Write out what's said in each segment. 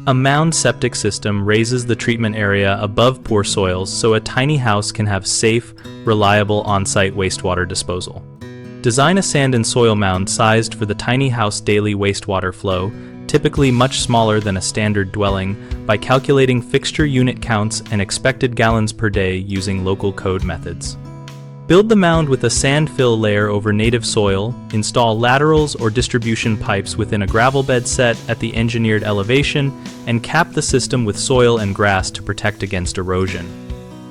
A mound septic system raises the treatment area above poor soils so a tiny house can have safe, reliable on-site wastewater disposal. Design a sand and soil mound sized for the tiny house daily wastewater flow, typically much smaller than a standard dwelling, by calculating fixture unit counts and expected gallons per day using local code methods. Build the mound with a sand fill layer over native soil, install laterals or distribution pipes within a gravel bed set at the engineered elevation, and cap the system with soil and grass to protect against erosion.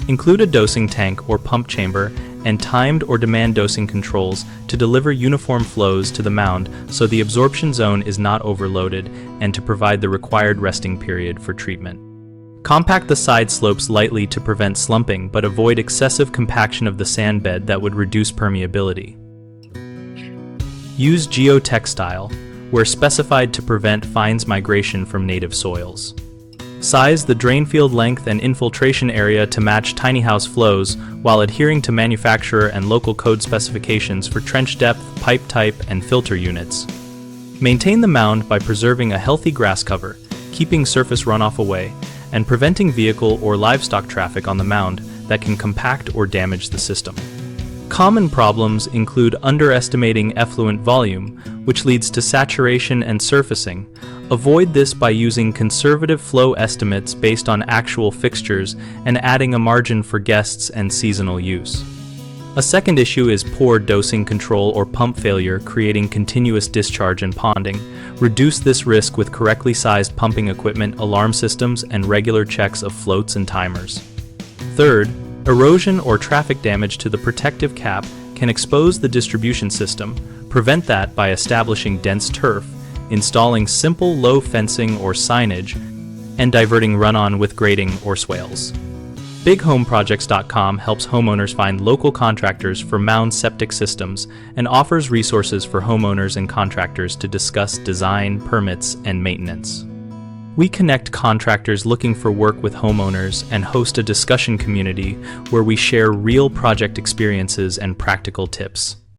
Include a dosing tank or pump chamber and timed or demand dosing controls to deliver uniform flows to the mound so the absorption zone is not overloaded and to provide the required resting period for treatment. Compact the side slopes lightly to prevent slumping, but avoid excessive compaction of the sand bed that would reduce permeability. Use geotextile, where specified to prevent fines migration from native soils. Size the drain field length and infiltration area to match tiny house flows while adhering to manufacturer and local code specifications for trench depth, pipe type, and filter units. Maintain the mound by preserving a healthy grass cover, keeping surface runoff away, and preventing vehicle or livestock traffic on the mound that can compact or damage the system. Common problems include underestimating effluent volume, which leads to saturation and surfacing. Avoid this by using conservative flow estimates based on actual fixtures and adding a margin for guests and seasonal use. A second issue is poor dosing control or pump failure, creating continuous discharge and ponding. Reduce this risk with correctly sized pumping equipment, alarm systems, and regular checks of floats and timers. Third, erosion or traffic damage to the protective cap can expose the distribution system. Prevent that by establishing dense turf, installing simple low fencing or signage, and diverting run-on with grading or swales. BigHomeProjects.com helps homeowners find local contractors for mound septic systems and offers resources for homeowners and contractors to discuss design, permits, and maintenance. We connect contractors looking for work with homeowners and host a discussion community where we share real project experiences and practical tips.